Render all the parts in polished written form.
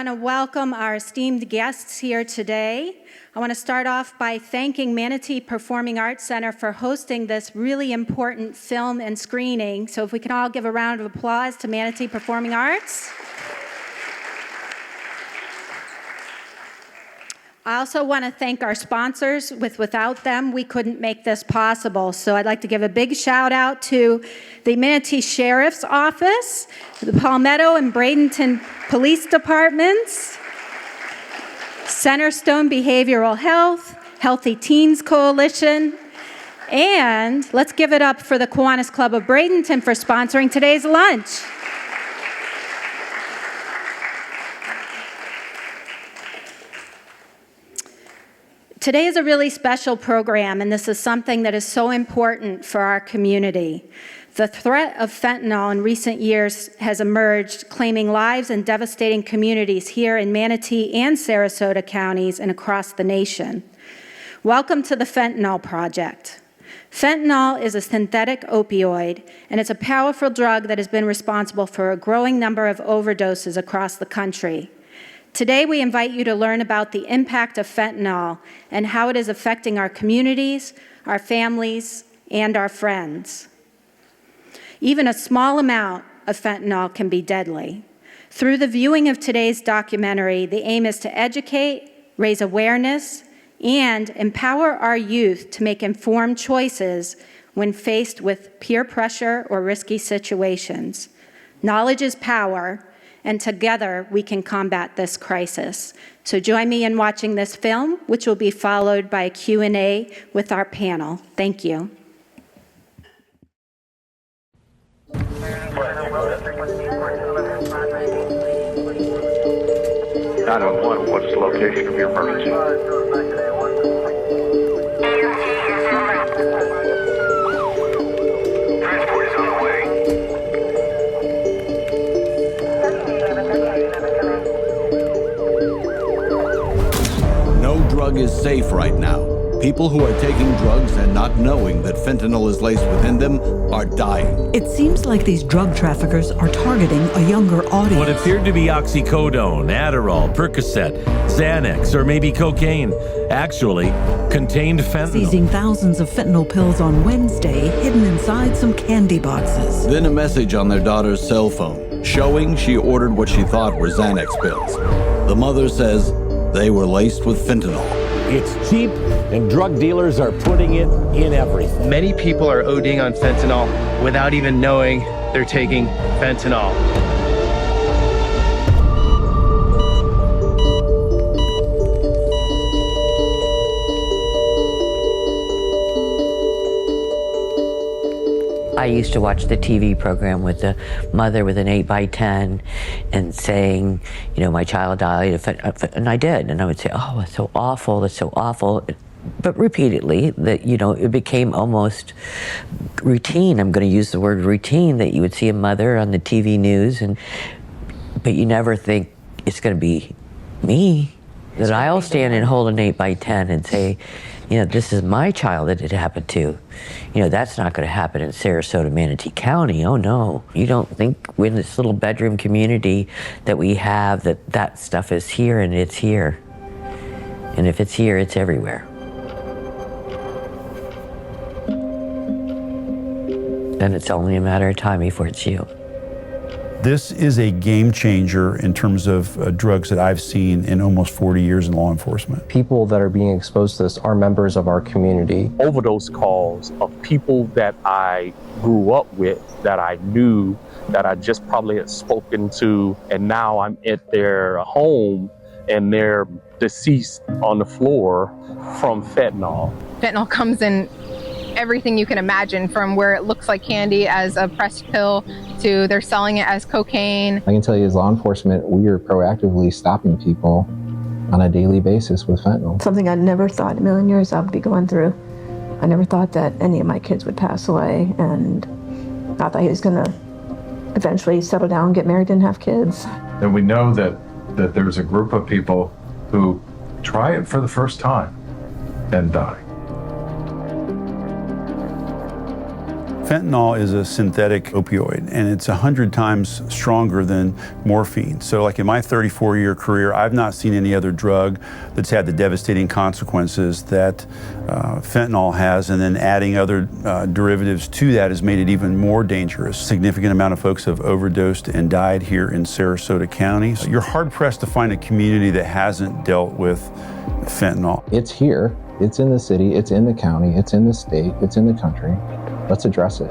want to welcome our esteemed guests here today. I want to start off by thanking Manatee Performing Arts Center for hosting this really important film and screening. So if we can all give a round of applause to Manatee Performing Arts. I also want to thank our sponsors. Without them, we couldn't make this possible. So I'd like to give a big shout out to the Manatee Sheriff's Office, the Palmetto and Bradenton Police Departments, Centerstone Behavioral Health, Healthy Teens Coalition, and let's give it up for the Kiwanis Club of Bradenton for sponsoring today's lunch. Today is a really special program, and this is something that is so important for our community. The threat of fentanyl in recent years has emerged, claiming lives and devastating communities here in Manatee and Sarasota counties and across the nation. Welcome to the Fentanyl Project. Fentanyl is a synthetic opioid, and it's a powerful drug that has been responsible for a growing number of overdoses across the country. Today, we invite you to learn about the impact of fentanyl and how it is affecting our communities, our families, and our friends. Even a small amount of fentanyl can be deadly. Through the viewing of today's documentary, the aim is to educate, raise awareness, and empower our youth to make informed choices when faced with peer pressure or risky situations. Knowledge is power, and together we can combat this crisis. So join me in watching this film, which will be followed by a Q&A with our panel. Thank you. 911, what's the location of your emergency? Transport is on the way. No drug is safe right now. People who are taking drugs and not knowing that fentanyl is laced within them are dying. It seems like these drug traffickers are targeting a younger audience. What appeared to be oxycodone, Adderall, Percocet, Xanax, or maybe cocaine, actually contained fentanyl. Seizing thousands of fentanyl pills on Wednesday, hidden inside some candy boxes. Then a message on their daughter's cell phone, showing she ordered what she thought were Xanax pills. The mother says they were laced with fentanyl. It's cheap, and drug dealers are putting it in everything. Many people are ODing on fentanyl without even knowing they're taking fentanyl. I used to watch the TV program with the mother with an 8x10 and saying, you know, my child died, and I did. And I would say, oh, it's so awful, that's so awful. But repeatedly, that, you know, it became almost routine. I'm going to use the word routine, that you would see a mother on the TV news, but you never think it's going to be me. That I'll stand and hold an 8x10 and say, you know, this is my child that it happened to. You know, that's not going to happen in Sarasota, Manatee County. Oh, no. You don't think in this little bedroom community that we have that stuff is here, and it's here. And if it's here, it's everywhere. Then it's only a matter of time before it's you. This is a game changer in terms of drugs that I've seen in almost 40 years in law enforcement. People that are being exposed to this are members of our community. Overdose calls of people that I grew up with, that I knew, that I just probably had spoken to, and now I'm at their home and they're deceased on the floor from fentanyl. Fentanyl comes in everything you can imagine, from where it looks like candy as a pressed pill to they're selling it as cocaine. I can tell you, as law enforcement, we are proactively stopping people on a daily basis with fentanyl. Something I never thought in a million years I'd be going through. I never thought that any of my kids would pass away, and I thought he was going to eventually settle down, get married, and have kids. And we know that there's a group of people who try it for the first time and die. Fentanyl is a synthetic opioid, and it's 100 times stronger than morphine. So like in my 34-year career, I've not seen any other drug that's had the devastating consequences that fentanyl has, and then adding other derivatives to that has made it even more dangerous. A significant amount of folks have overdosed and died here in Sarasota County. So you're hard-pressed to find a community that hasn't dealt with fentanyl. It's here, it's in the city, it's in the county, it's in the state, it's in the country. Let's address it.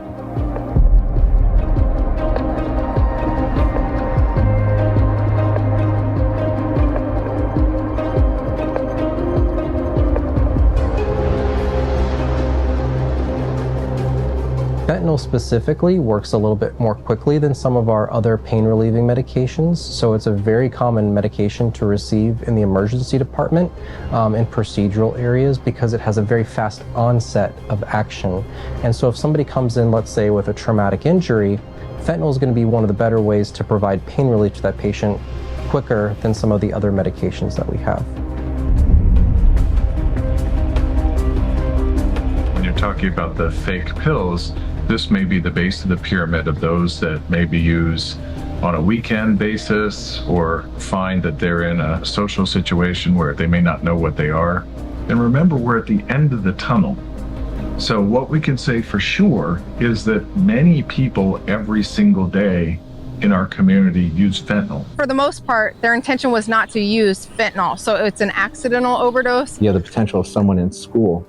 Fentanyl specifically works a little bit more quickly than some of our other pain-relieving medications, so it's a very common medication to receive in the emergency department in procedural areas because it has a very fast onset of action. And so if somebody comes in, let's say, with a traumatic injury, fentanyl is going to be one of the better ways to provide pain relief to that patient quicker than some of the other medications that we have. When you're talking about the fake pills, this may be the base of the pyramid of those that maybe use on a weekend basis or find that they're in a social situation where they may not know what they are. And remember, we're at the end of the tunnel. So what we can say for sure is that many people every single day in our community use fentanyl. For the most part, their intention was not to use fentanyl, so it's an accidental overdose. You have the potential of someone in school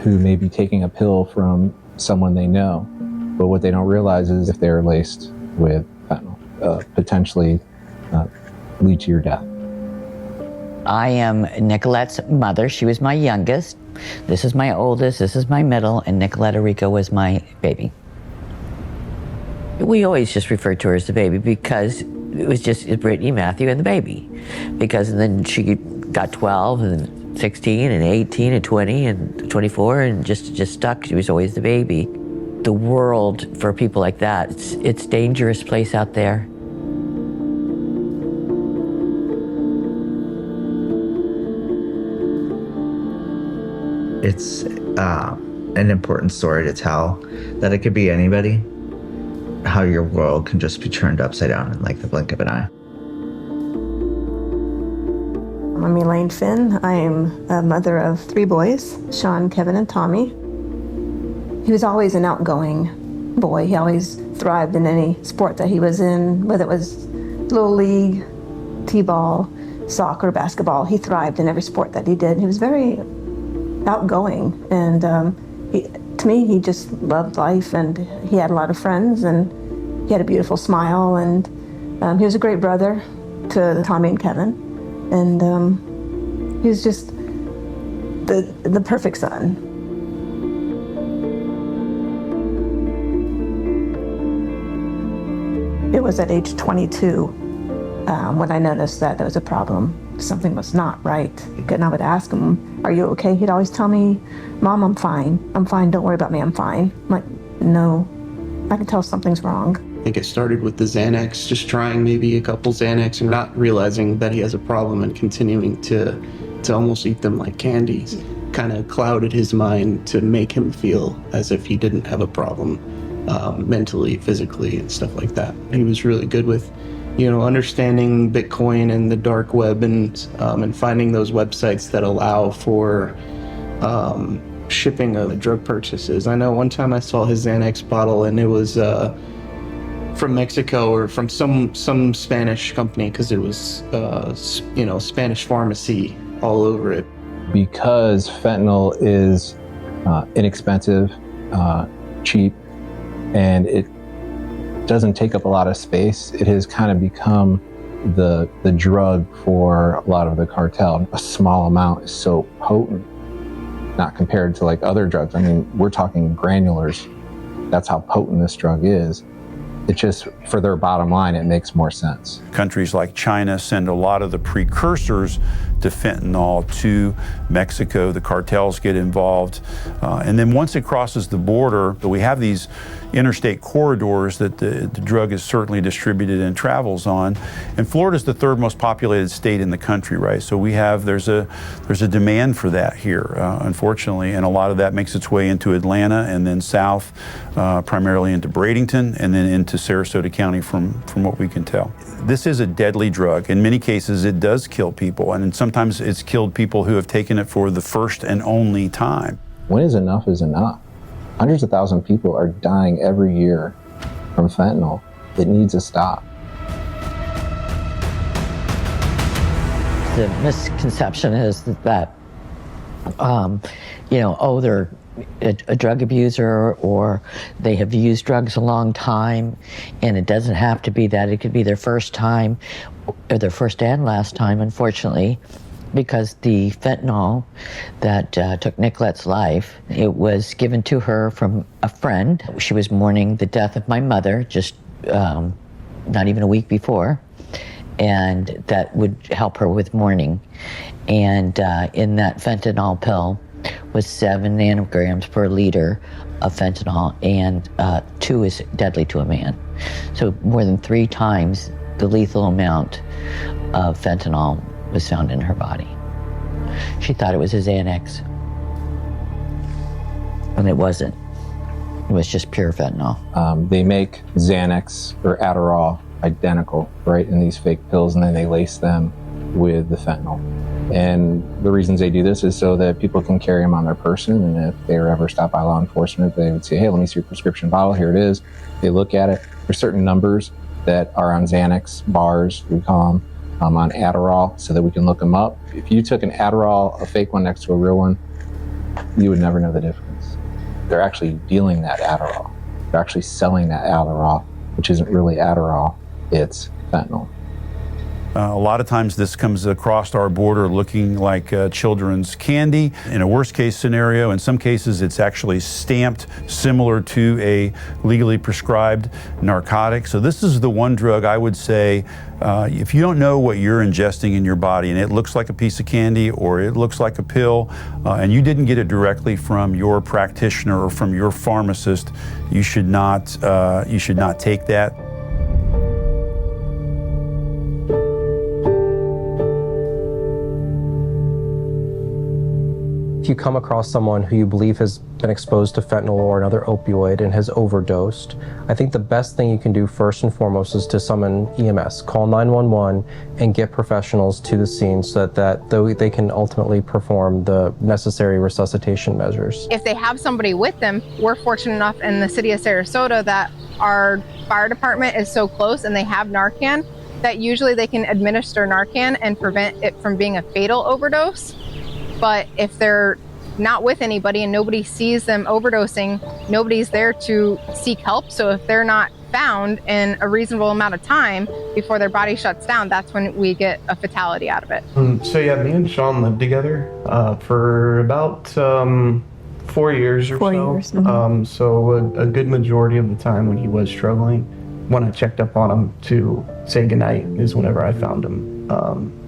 who may be taking a pill from someone they know, but what they don't realize is if they're laced with fentanyl, potentially lead to your death. I am Nicolette's mother. She was my youngest. This is my oldest, this is my middle, and Nicoletta Rico was my baby. We always just referred to her as the baby because it was just Brittany, Matthew, and the baby. Because then she got 12 and 16 and 18 and 20 and 24 and just stuck. She was always the baby. The world for people like that, it's a dangerous place out there. It's an important story to tell, that it could be anybody, how your world can just be turned upside down in like the blink of an eye. I'm Elaine Finn. I am a mother of 3 boys, Sean, Kevin, and Tommy. He was always an outgoing boy. He always thrived in any sport that he was in, whether it was Little League, T-ball, soccer, basketball. He thrived in every sport that he did. He was very outgoing, and to me, he just loved life, and he had a lot of friends, and he had a beautiful smile, and he was a great brother to Tommy and Kevin. And he was just the perfect son. It was at age 22 when I noticed that there was a problem. Something was not right. And I would ask him, "Are you okay?" He'd always tell me, "Mom, I'm fine. I'm fine. Don't worry about me. I'm fine." I'm like, no, I can tell something's wrong. I think it started with the Xanax, just trying maybe a couple Xanax and not realizing that he has a problem and continuing to almost eat them like candies. Kind of clouded his mind to make him feel as if he didn't have a problem mentally, physically, and stuff like that. He was really good with, understanding Bitcoin and the dark web and finding those websites that allow for shipping of drug purchases. I know one time I saw his Xanax bottle and it was from Mexico or from some Spanish company because it was, Spanish pharmacy all over it. Because fentanyl is inexpensive, cheap, and it doesn't take up a lot of space, it has kind of become the drug for a lot of the cartel. A small amount is so potent, not compared to like other drugs. I mean, we're talking granulars. That's how potent this drug is. It just, for their bottom line, it makes more sense. Countries like China send a lot of the precursors to fentanyl to Mexico. The cartels get involved. And then once it crosses the border, we have these interstate corridors that the drug is certainly distributed and travels on. And Florida is the third most populated state in the country, right? So there's a demand for that here, unfortunately, and a lot of that makes its way into Atlanta and then south, primarily into Bradenton and then into Sarasota County from what we can tell. This is a deadly drug. In many cases, it does kill people, and sometimes it's killed people who have taken it for the first and only time. When is enough is enough. Hundreds of thousands of people are dying every year from fentanyl. It needs to stop. The misconception is that they're a drug abuser or they have used drugs a long time, and it doesn't have to be that. It could be their first time or their first and last time, unfortunately, because the fentanyl that took Nicolette's life, it was given to her from a friend. She was mourning the death of my mother just not even a week before, and that would help her with mourning. And in that fentanyl pill was 7 nanograms per liter of fentanyl, and 2 is deadly to a man. So more than 3 times the lethal amount of fentanyl was found in her body. She thought it was a Xanax, and it wasn't. It was just pure fentanyl. They make Xanax or Adderall identical, right, in these fake pills, and then they lace them with the fentanyl. And the reasons they do this is so that people can carry them on their person, and if they were ever stopped by law enforcement, they would say, hey, let me see your prescription bottle, here it is. They look at it. There's certain numbers that are on Xanax bars, we call them, on Adderall, so that we can look them up. If you took an Adderall, a fake one next to a real one, you would never know the difference. They're actually dealing that Adderall. They're actually selling that Adderall, which isn't really Adderall, it's fentanyl. A lot of times this comes across our border looking like children's candy. In a worst case scenario, in some cases it's actually stamped similar to a legally prescribed narcotic. So this is the one drug I would say, if you don't know what you're ingesting in your body and it looks like a piece of candy or it looks like a pill, and you didn't get it directly from your practitioner or from your pharmacist, you should not take that. If you come across someone who you believe has been exposed to fentanyl or another opioid and has overdosed, I think the best thing you can do first and foremost is to summon EMS, call 911, and get professionals to the scene so that they can ultimately perform the necessary resuscitation measures. If they have somebody with them, we're fortunate enough in the city of Sarasota that our fire department is so close and they have Narcan that usually they can administer Narcan and prevent it from being a fatal overdose. But if they're not with anybody and nobody sees them overdosing, nobody's there to seek help. So if they're not found in a reasonable amount of time before their body shuts down, that's when we get a fatality out of it. So yeah, me and Sean lived together for about 4 years or 4 so. years. Mm-hmm. So a good majority of the time when he was struggling, when I checked up on him to say goodnight is whenever I found him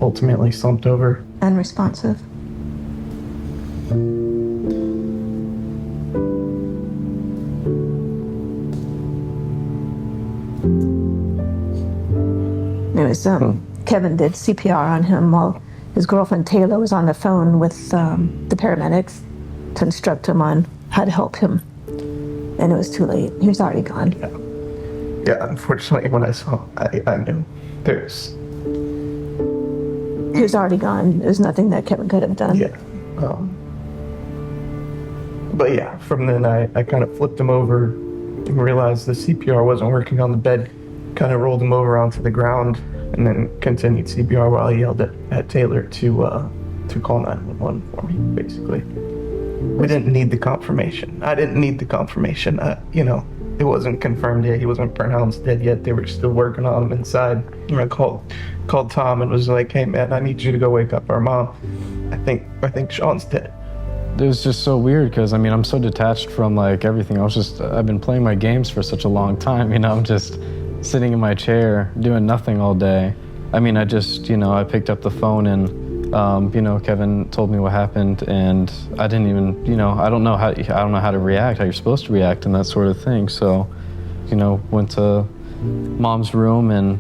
ultimately slumped over. Unresponsive. It was Kevin did CPR on him while his girlfriend Taylor was on the phone with the paramedics to instruct him on how to help him. And it was too late. He was already gone. Yeah, unfortunately, when I saw him, I knew there's... He was already gone. There was nothing that Kevin could have done. Yeah. But yeah, from then I kind of flipped him over and realized the CPR wasn't working on the bed. Kind of rolled him over onto the ground and then continued CPR while he yelled at Taylor to call 911 for me, basically. We didn't need the confirmation. I didn't need the confirmation. It wasn't confirmed yet. He wasn't pronounced dead yet. They were still working on him inside. And I called Tom and was like, hey man, I need you to go wake up our mom. I think Sean's dead. It was just so weird because, I'm so detached from like everything. I've been playing my games for such a long time, I'm just sitting in my chair doing nothing all day. I picked up the phone and Kevin told me what happened, and I didn't even, I don't know how to react, how you're supposed to react, and that sort of thing. So, went to Mom's room, and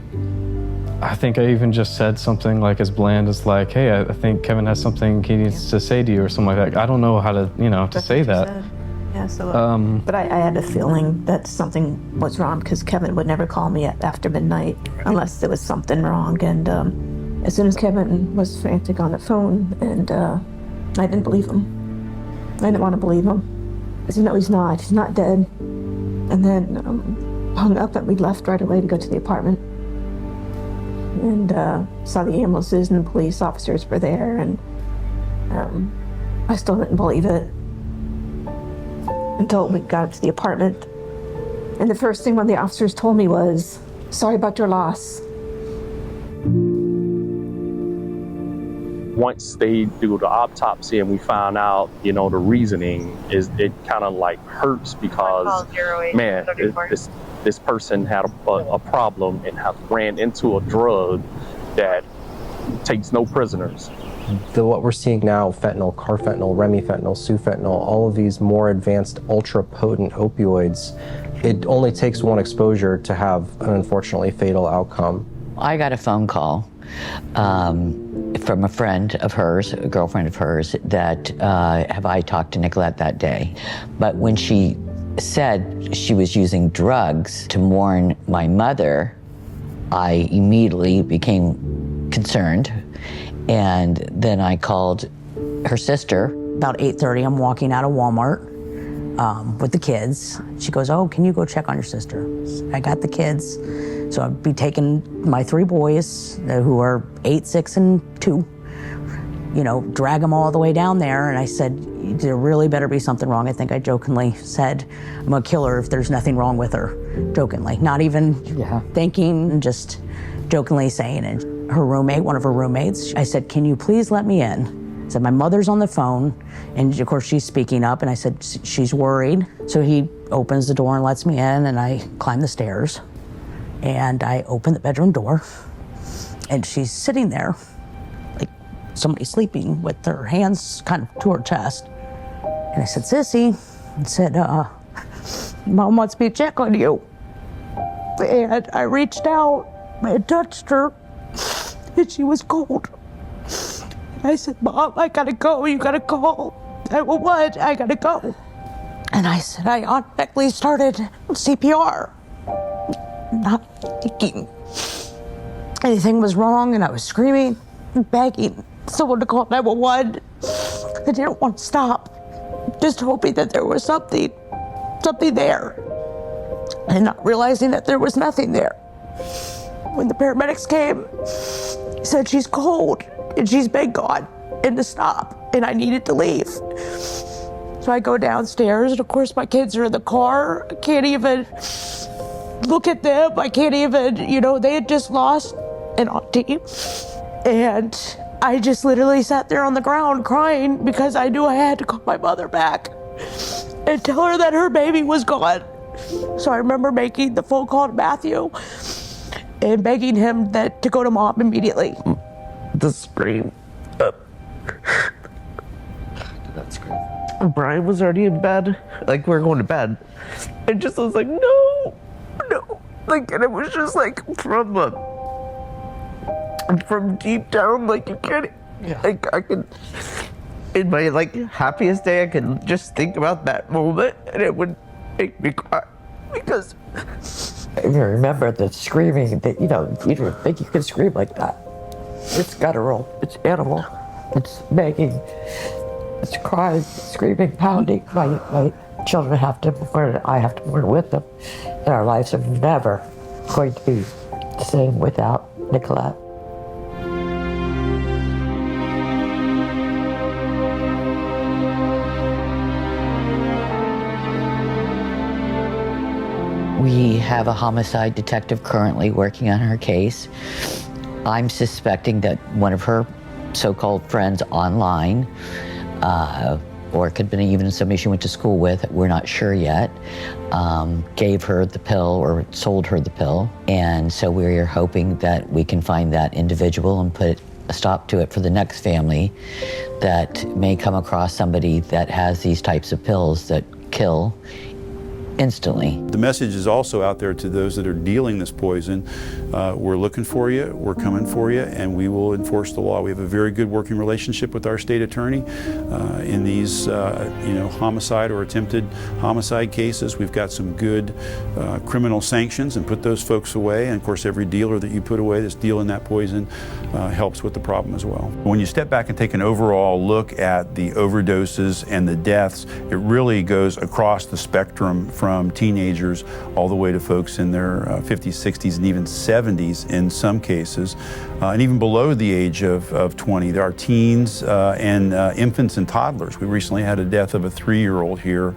I think I even just said something like as bland as like, "Hey, I think Kevin has something he needs to say to you," or something like that. I don't know how to, to say that. Yeah, so, but I had a feeling that something was wrong because Kevin would never call me after midnight unless there was something wrong. And as soon as Kevin was frantic on the phone, and I didn't believe him. I didn't want to believe him. I said, no, he's not dead. And then hung up, and we left right away to go to the apartment. And saw the ambulances and the police officers were there, and I still didn't believe it until we got to the apartment. And the first thing one of the officers told me was, "Sorry about your loss." Once they do the autopsy and we found out, the reasoning is, it kind of like hurts because, man, this person had a problem and have ran into a drug that takes no prisoners. What we're seeing now, fentanyl, carfentanil, remifentanil, sufentanil, all of these more advanced, ultra-potent opioids, it only takes one exposure to have an unfortunately fatal outcome. I got a phone call from a friend of hers, a girlfriend of hers, that have I talked to Nicolette that day. But when she said she was using drugs to warn my mother, I immediately became concerned. And then I called her sister. About 8:30, I'm walking out of Walmart with the kids. She goes, "Oh, can you go check on your sister?" I got the kids. So I'd be taking my 3 boys who are 8, 6, and 2, drag them all the way down there. And I said, there really better be something wrong. I think I jokingly said, I'm gonna kill her if there's nothing wrong with her, jokingly. Not even thinking, just jokingly saying it. Her roommate, one of her roommates, I said, "Can you please let me in?" I said, "My mother's on the phone." And of course she's speaking up, and I said, "She's worried." So he opens the door and lets me in, and I climb the stairs. And I open the bedroom door, and she's sitting there like somebody sleeping with her hands kind of to her chest. And I said, "Sissy," I said, "Mom wants me to check on you." And I reached out and touched her, and she was cold. And I said, "Mom, I gotta go, you gotta call 911, I gotta go." And I said, I automatically started CPR. Not thinking anything was wrong, and I was screaming and begging someone to call 911. I didn't want to stop, just hoping that there was something there, and not realizing that there was nothing there. When the paramedics came, he said she's cold and she's been gone and to stop, and I needed to leave. So I go downstairs, and of course my kids are in the car. I can't even look at them. I can't even, they had just lost an auntie. And I just literally sat there on the ground crying because I knew I had to call my mother back and tell her that her baby was gone. So I remember making the phone call to Matthew and begging him to go to Mom immediately. The scream. That scream. Brian was already in bed. Like, we were going to bed. I was like, no. Like, and it was just like from deep down, like, you can't, like, I could, in my, like, happiest day, I could just think about that moment, and it would make me cry, because I remember the screaming that, you didn't think you could scream like that. It's guttural, it's animal, it's begging, it's crying, screaming, pounding. My children have to mourn, I have to mourn with them, and our lives are never going to be the same without Nicolette. We have a homicide detective currently working on her case. I'm suspecting that one of her so-called friends online, or it could have been even somebody she went to school with, we're not sure yet, gave her the pill or sold her the pill. And so we're hoping that we can find that individual and put a stop to it for the next family that may come across somebody that has these types of pills that kill instantly. The message is also out there to those that are dealing this poison. We're looking for you, we're coming for you, and we will enforce the law. We have a very good working relationship with our state attorney in these homicide or attempted homicide cases. We've got some good criminal sanctions and put those folks away. And of course, every dealer that you put away that's dealing that poison helps with the problem as well. When you step back and take an overall look at the overdoses and the deaths, it really goes across the spectrum from teenagers all the way to folks in their 50s, 60s, and even 70s in some cases, and even below the age of 20. There are teens and infants and toddlers. We recently had a death of a 3-year-old here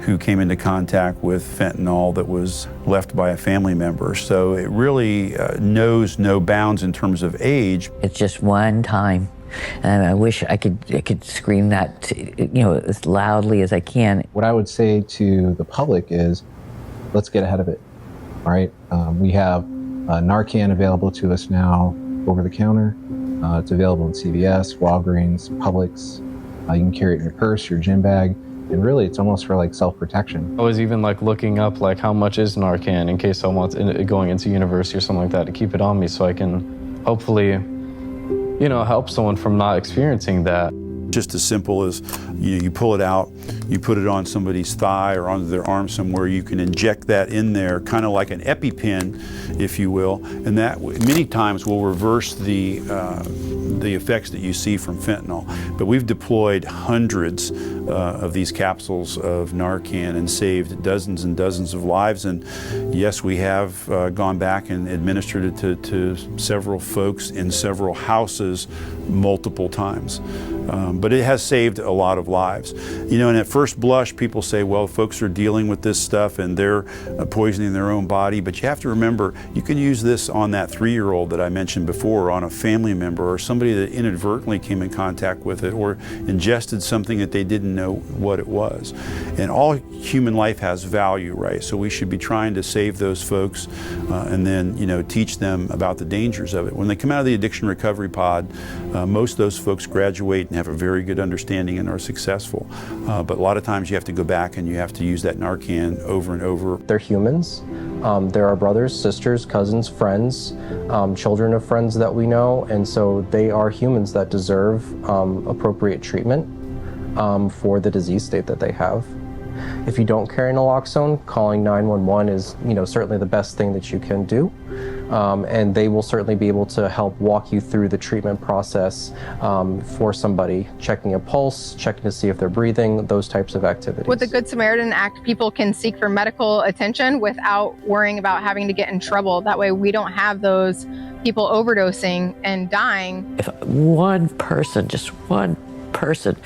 who came into contact with fentanyl that was left by a family member. So it really knows no bounds in terms of age. It's just one time. And I wish I could scream that, as loudly as I can. What I would say to the public is, let's get ahead of it. All right, we have Narcan available to us now over the counter. It's available in CVS, Walgreens, Publix. You can carry it in your purse, your gym bag, and really, it's almost for like self-protection. I was even like looking up like how much is Narcan in case I want going into university or something like that to keep it on me so I can hopefully help someone from not experiencing that. Just as simple as you pull it out, you put it on somebody's thigh or onto their arm somewhere, you can inject that in there, kind of like an EpiPen, if you will, and that many times will reverse the effects that you see from fentanyl. But we've deployed hundreds of these capsules of Narcan and saved dozens and dozens of lives. And yes, we have gone back and administered it to several folks in several houses multiple times. But it has saved a lot of lives. And at first blush, people say, well, folks are dealing with this stuff and they're poisoning their own body. But you have to remember, you can use this on that 3-year-old that I mentioned before, or on a family member, or somebody that inadvertently came in contact with it, or ingested something that they didn't know what it was. And all human life has value, right? So we should be trying to save those folks and then, teach them about the dangers of it. When they come out of the addiction recovery pod, most of those folks graduate and have a very good understanding and are successful. But a lot of times you have to go back and you have to use that Narcan over and over. They're humans. There are brothers, sisters, cousins, friends, children of friends that we know, and so they are humans that deserve appropriate treatment for the disease state that they have. If you don't carry naloxone, calling 911 is, certainly the best thing that you can do. And they will certainly be able to help walk you through the treatment process for somebody, checking a pulse, checking to see if they're breathing, those types of activities. With the Good Samaritan Act, people can seek for medical attention without worrying about having to get in trouble. That way we don't have those people overdosing and dying. If one person, just one person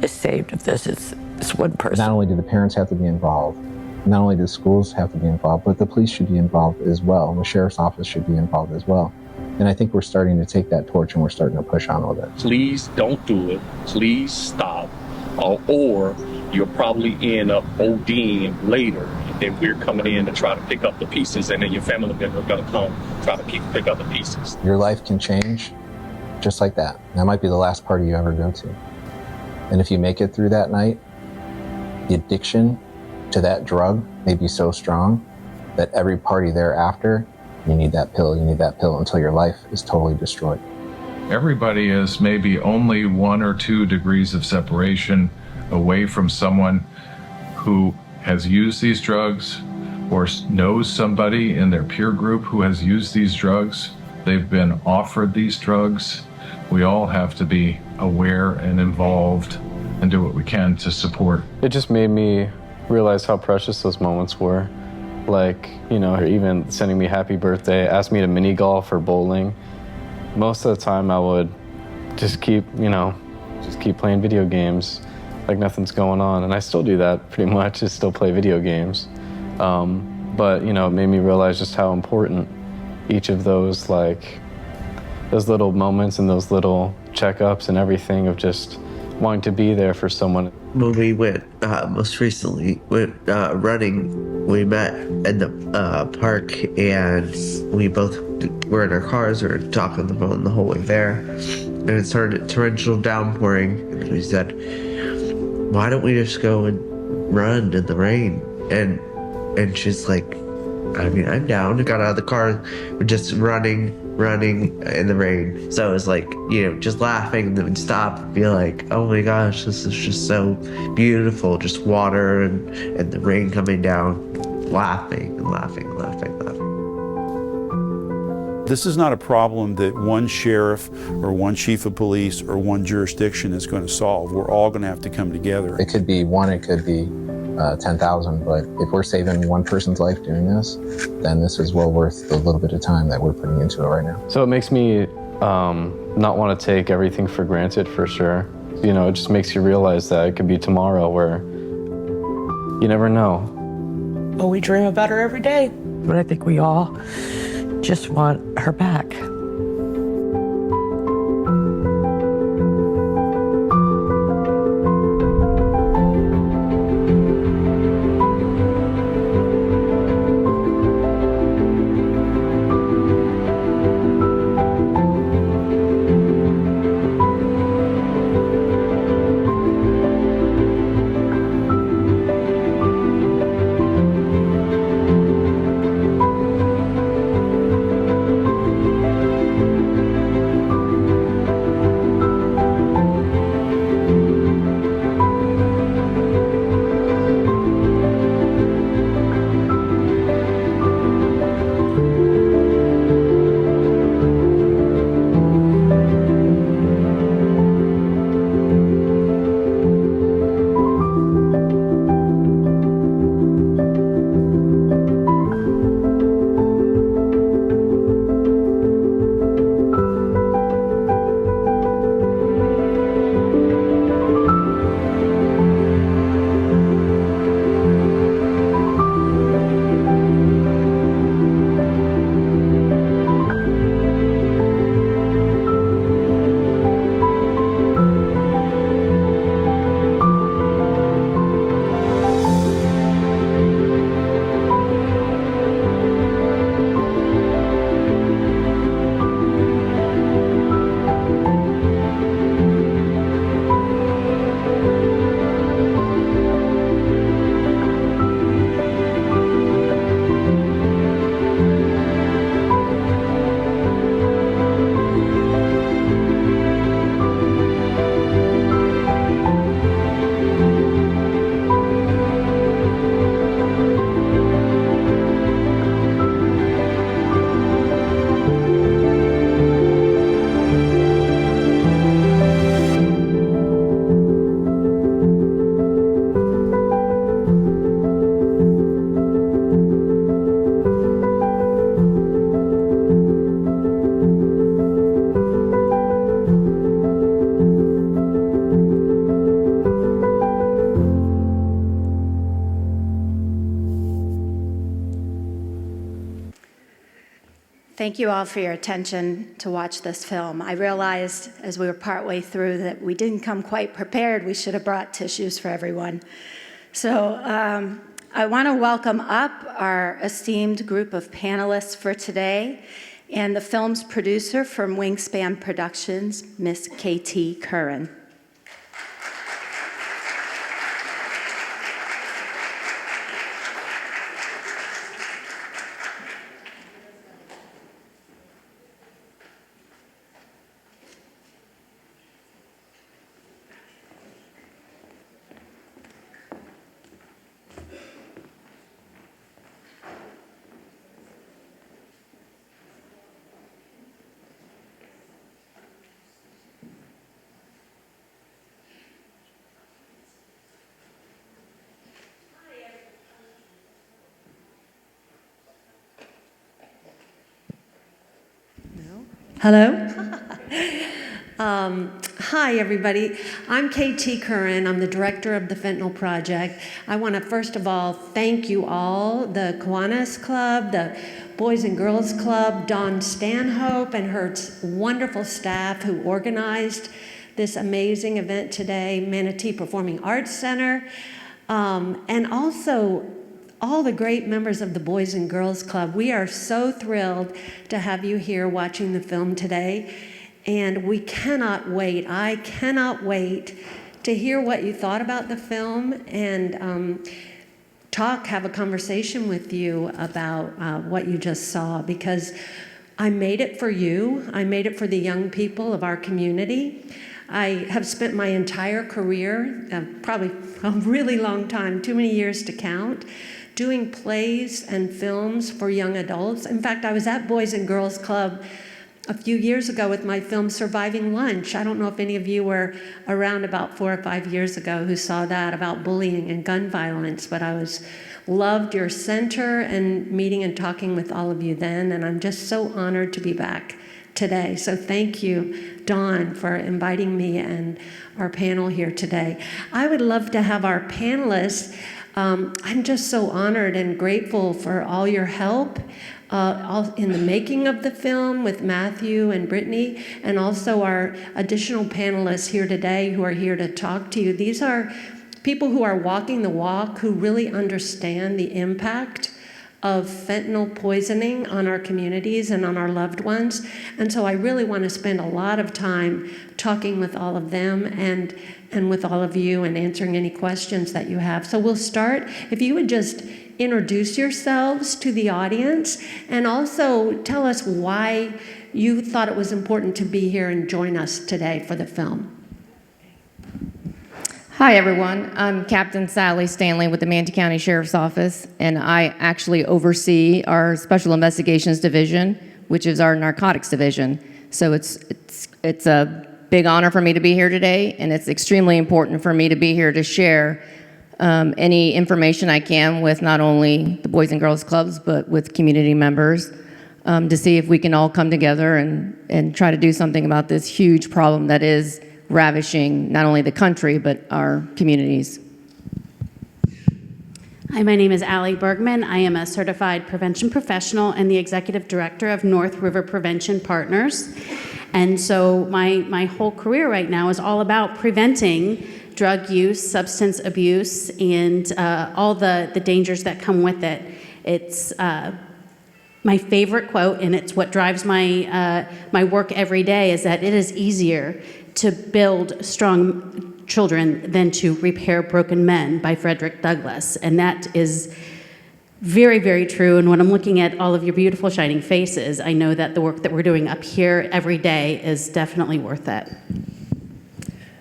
is saved of this, it's one person. Not only do the parents have to be involved, not only do schools have to be involved, but the police should be involved as well. The sheriff's office should be involved as well. And I think we're starting to take that torch and we're starting to push on with it. Please don't do it. Please stop. Or you'll probably end up ODing later. And then we're coming in to try to pick up the pieces, and then your family member are going to come try to pick up the pieces. Your life can change just like that. That might be the last party you ever go to. And if you make it through that night, the addiction to that drug may be so strong that every party thereafter, you need that pill until your life is totally destroyed. Everybody is maybe only 1 or 2 degrees of separation away from someone who has used these drugs or knows somebody in their peer group who has used these drugs. They've been offered these drugs. We all have to be aware and involved and do what we can to support. It just made me realize how precious those moments were. Like, or even sending me happy birthday, asked me to mini golf or bowling. Most of the time I would just keep playing video games like nothing's going on. And I still do that pretty much, just still play video games. But, it made me realize just how important each of those little moments and those little checkups and everything of just wanting to be there for someone. When we went most recently running, we met in the park, and we both were in our cars. We were talking on the phone the whole way there, and it started torrential downpouring. And we said, "Why don't we just go and run in the rain?" And she's like, "I mean, I'm down." We got out of the car, we're just running in the rain. So it was like, just laughing, and then we'd stop and be like, "Oh my gosh, this is just so beautiful." Just water and the rain coming down, laughing and laughing and laughing and laughing. This is not a problem that one sheriff or one chief of police or one jurisdiction is going to solve. We're all going to have to come together. It could be one, it could be 10,000, but if we're saving one person's life doing this, then this is well worth the little bit of time that we're putting into it right now. So it makes me not want to take everything for granted, for sure. It just makes you realize that it could be tomorrow, where you never know. Well, we dream about her every day. But I think we all just want her back. Thank you all for your attention to watch this film. I realized as we were partway through that we didn't come quite prepared. We should have brought tissues for everyone. So I want to welcome up our esteemed group of panelists for today and the film's producer from Wingspan Productions, Miss K.T. Curran. Hello. Hi, everybody. I'm K.T. Curran. I'm the director of the Fentanyl Project. I want to first of all thank you all, the Kiwanis Club, the Boys and Girls Club, Dawn Stanhope and her wonderful staff who organized this amazing event today, Manatee Performing Arts Center, and also all the great members of the Boys and Girls Club. We are so thrilled to have you here watching the film today, and we cannot wait. I cannot wait to hear what you thought about the film and have a conversation with you about what you just saw, because I made it for you. I made it for the young people of our community. I have spent my entire career, probably a really long time, too many years to count, doing plays and films for young adults. In fact, I was at Boys and Girls Club a few years ago with my film Surviving Lunch. I don't know if any of you were around about 4 or 5 years ago who saw that, about bullying and gun violence, but I loved your center and meeting and talking with all of you then, and I'm just so honored to be back today. So thank you, Dawn, for inviting me and our panel here today. I would love to have our panelists. I'm just so honored and grateful for all your help all in the making of the film with Matthew and Brittany, and also our additional panelists here today who are here to talk to you. These are people who are walking the walk, who really understand the impact of fentanyl poisoning on our communities and on our loved ones. And so I really want to spend a lot of time talking with all of them and with all of you and answering any questions that you have. So we'll start. If you would just introduce yourselves to the audience and also tell us why you thought it was important to be here and join us today for the film. Hi, everyone. I'm Captain Sally Stanley with the Manatee County Sheriff's Office, and I actually oversee our Special Investigations Division, which is our narcotics division. So it's a big honor for me to be here today, and it's extremely important for me to be here to share any information I can with not only the Boys and Girls Clubs, but with community members to see if we can all come together and try to do something about this huge problem that is ravishing not only the country, but our communities. Hi, my name is Allie Bergman. I am a certified prevention professional and the executive director of North River Prevention Partners. And so my whole career right now is all about preventing drug use, substance abuse, and all the dangers that come with it. It's my favorite quote, and it's what drives my work every day, is that it is easier to build strong children than to repair broken men, by Frederick Douglass. And that is very, very true. And when I'm looking at all of your beautiful shining faces, I know that the work that we're doing up here every day is definitely worth it.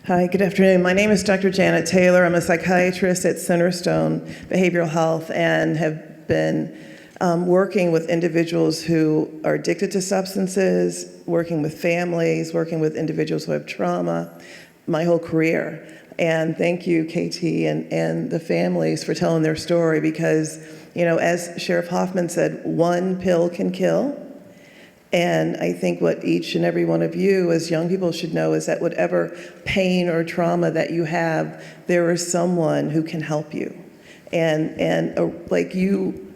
Hi, good afternoon. My name is Dr. Janet Taylor. I'm a psychiatrist at Centerstone Behavioral Health and have been working with individuals who are addicted to substances, working with families, working with individuals who have trauma, my whole career. And thank you, KT, and the families for telling their story, because, you know, as Sheriff Hoffman said, one pill can kill. And I think what each and every one of you as young people should know is that whatever pain or trauma that you have, there is someone who can help you. And like you,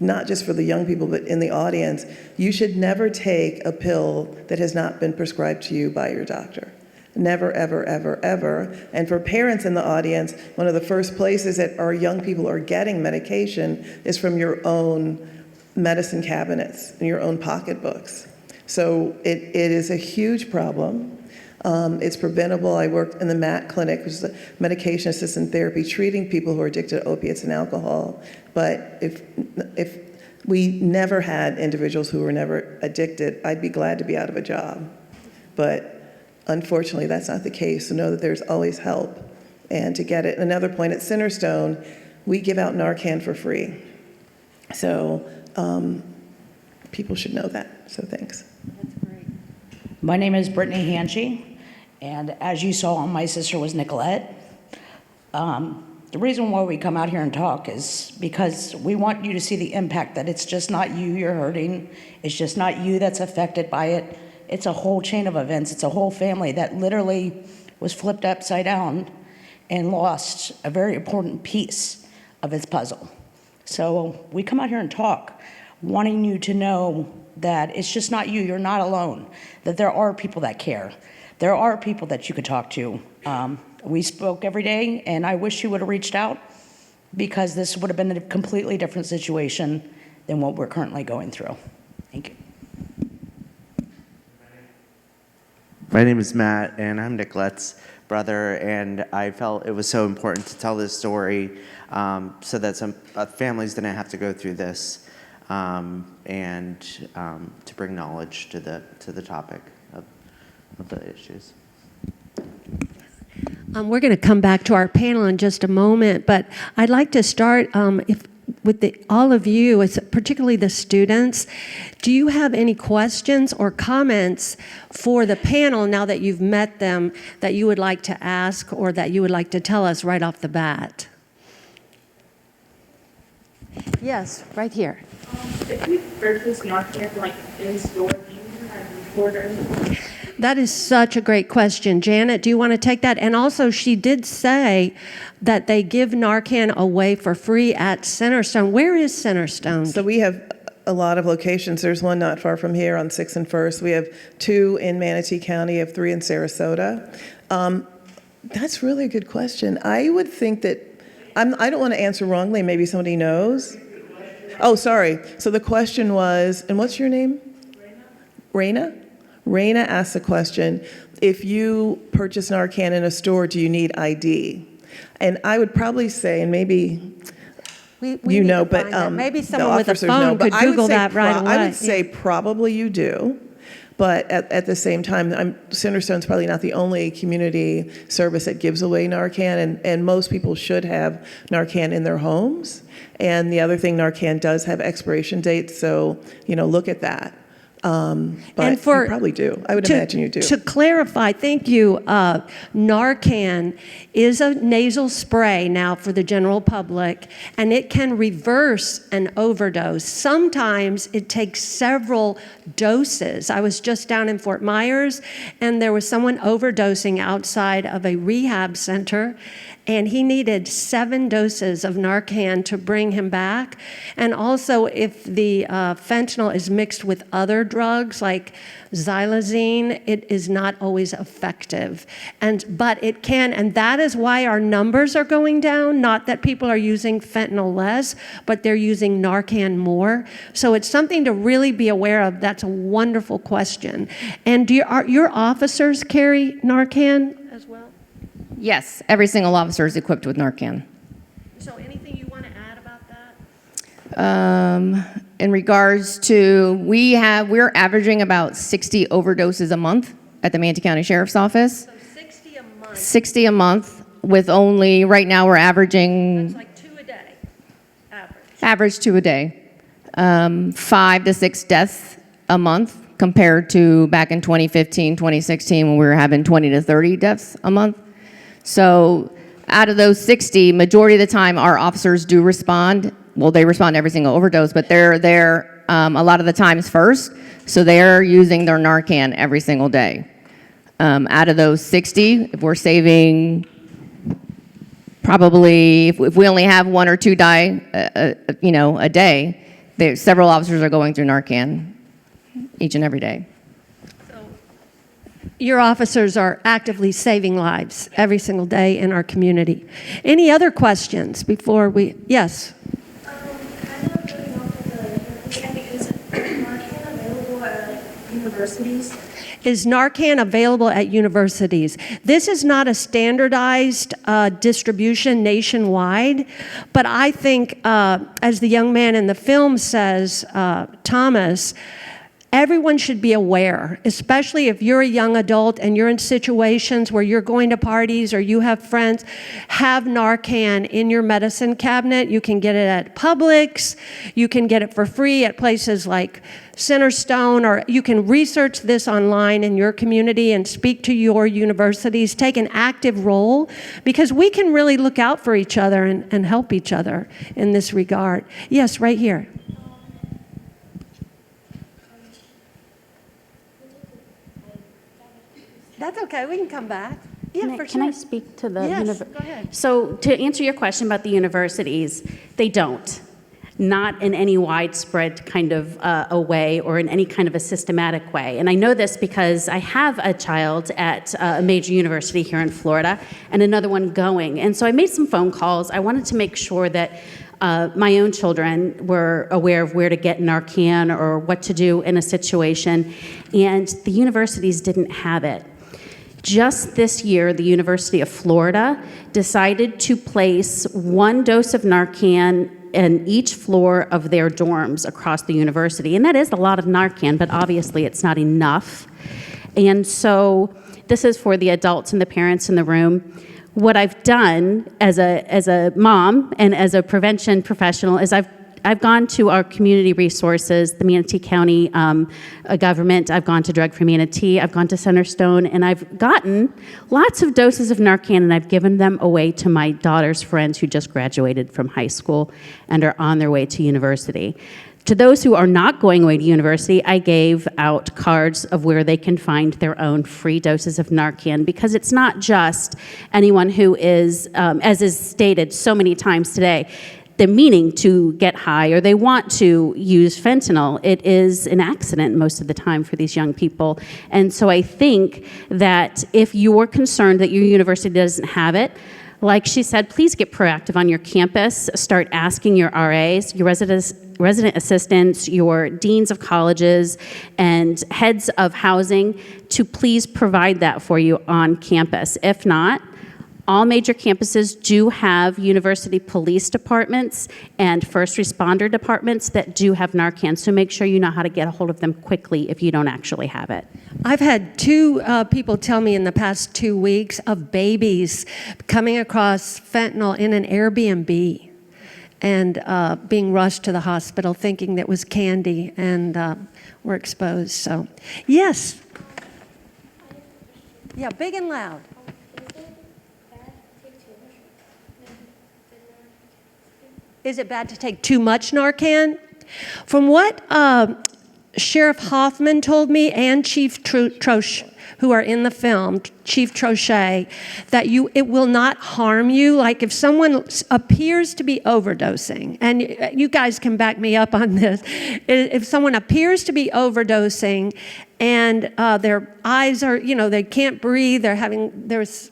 not just for the young people, but in the audience, you should never take a pill that has not been prescribed to you by your doctor. Never, ever, ever, ever. And for parents in the audience, one of the first places that our young people are getting medication is from your own medicine cabinets and your own pocketbooks. So it is a huge problem. It's preventable. I worked in the MAT clinic, which is the medication assisted therapy, treating people who are addicted to opiates and alcohol. But if we never had individuals who were never addicted, I'd be glad to be out of a job. But unfortunately, that's not the case. So know that there's always help. And to get it, another point, at Centerstone, we give out Narcan for free. So people should know that. So thanks. My name is Brittany Hanchey, and as you saw, my sister was Nicolette. The reason why we come out here and talk is because we want you to see the impact, that it's just not you you're hurting, it's just not you that's affected by it. It's a whole chain of events. It's a whole family that literally was flipped upside down and lost a very important piece of its puzzle. So we come out here and talk, wanting you to know that it's just not you, you're not alone, that there are people that care, there are people that you could talk to. We spoke every day, and I wish you would have reached out, because this would have been a completely different situation than what we're currently going through. Thank you. My name is Matt, and I'm Nicolette's brother, and I felt it was so important to tell this story so that some families didn't have to go through this, and to bring knowledge to the topic of the issues. We're going to come back to our panel in just a moment, but I'd like to start with all of you, particularly the students. Do you have any questions or comments for the panel now that you've met them that you would like to ask or that you would like to tell us right off the bat? Yes, right here. If we purchase Narcan like in store, do you have orders? That is such a great question. Janet, do you want to take that? And also, she did say that they give Narcan away for free at Centerstone. Where is Centerstone? So we have a lot of locations. There's one not far from here on 6th and 1st. We have 2 in Manatee County, have 3 in Sarasota. That's really a good question. I would think that, I don't want to answer wrongly, maybe somebody knows. Oh, sorry. So the question was, and what's your name? Raina? Raina asked the question, if you purchase Narcan in a store, do you need ID? And I would probably say, and maybe you know, but maybe someone with a phone could Google that right away. I would say probably you do, but at the same time, Centerstone's probably not the only community service that gives away Narcan, and most people should have Narcan in their homes. And the other thing, Narcan does have expiration dates, so look at that. But you probably do. I would imagine you do. To clarify, thank you, Narcan is a nasal spray now for the general public, and it can reverse an overdose. Sometimes it takes several doses. I was just down in Fort Myers, and there was someone overdosing outside of a rehab center, and he needed 7 doses of Narcan to bring him back. And also, if the fentanyl is mixed with other drugs like xylazine, it is not always effective. But it can, and that is why our numbers are going down, not that people are using fentanyl less, but they're using Narcan more. So it's something to really be aware of. That's a wonderful question. And do your officers carry Narcan as well? Yes, every single officer is equipped with Narcan. So anything you want to add about that? In regards to, we're averaging about 60 overdoses a month at the Manatee County Sheriff's Office. So 60 a month. 60 a month with only, right now we're averaging. That's like 2 a day, average. Average 2 a day. 5 to 6 deaths a month compared to back in 2015, 2016 when we were having 20 to 30 deaths a month. So out of those 60, majority of the time our officers do respond. Well, they respond to every single overdose, but they're there a lot of the times first. So they're using their Narcan every single day. Out of those 60, if we're saving probably, if we only have 1 or 2 die, a day, several officers are going through Narcan each and every day. Your officers are actively saving lives every single day in our community. Any other questions before we, yes? Is Narcan available at universities? This is not a standardized distribution nationwide, but I think, as the young man in the film says, Thomas, everyone should be aware, especially if you're a young adult and you're in situations where you're going to parties or you have friends, have Narcan in your medicine cabinet. You can get it at Publix. You can get it for free at places like Centerstone, or you can research this online in your community and speak to your universities. Take an active role, because we can really look out for each other and help each other in this regard. Yes, right here. That's okay, we can come back. Yeah, for sure. Can I speak to the Yes, go ahead. So to answer your question about the universities, they don't. not in any widespread kind of a way or in any kind of a systematic way. And I know this because I have a child at a major university here in Florida and another one going. And so I made some phone calls. I wanted to make sure that my own children were aware of where to get Narcan or what to do in a situation, and the universities didn't have it. Just this year, the University of Florida decided to place 1 dose of Narcan in each floor of their dorms across the university. And that is a lot of Narcan, but obviously it's not enough. And so this is for the adults and the parents in the room. What I've done as a mom and as a prevention professional is I've gone to our community resources, the Manatee County government. I've gone to Drug Free Manatee. I've gone to Centerstone, and I've gotten lots of doses of Narcan, and I've given them away to my daughter's friends who just graduated from high school and are on their way to university. To those who are not going away to university, I gave out cards of where they can find their own free doses of Narcan, because it's not just anyone who is, as is stated so many times today, they're meaning to get high or they want to use fentanyl. It is an accident most of the time for these young people. And so I think that if you're concerned that your university doesn't have it, like she said, please get proactive on your campus. Start asking your RAs, your resident assistants, your deans of colleges, and heads of housing to please provide that for you on campus. If not, all major campuses do have university police departments and first responder departments that do have Narcan, so make sure you know how to get a hold of them quickly if you don't actually have it. I've had 2 people tell me in the past 2 weeks of babies coming across fentanyl in an Airbnb and being rushed to the hospital thinking that was candy and were exposed. So, yes. Yeah, big and loud. Is it bad to take too much Narcan? From what Sheriff Hoffman told me and Chief Troche, who are in the film, Chief Troche, that it will not harm you. Like if someone appears to be overdosing, and you guys can back me up on this, if someone appears to be overdosing and their eyes are, they can't breathe, there's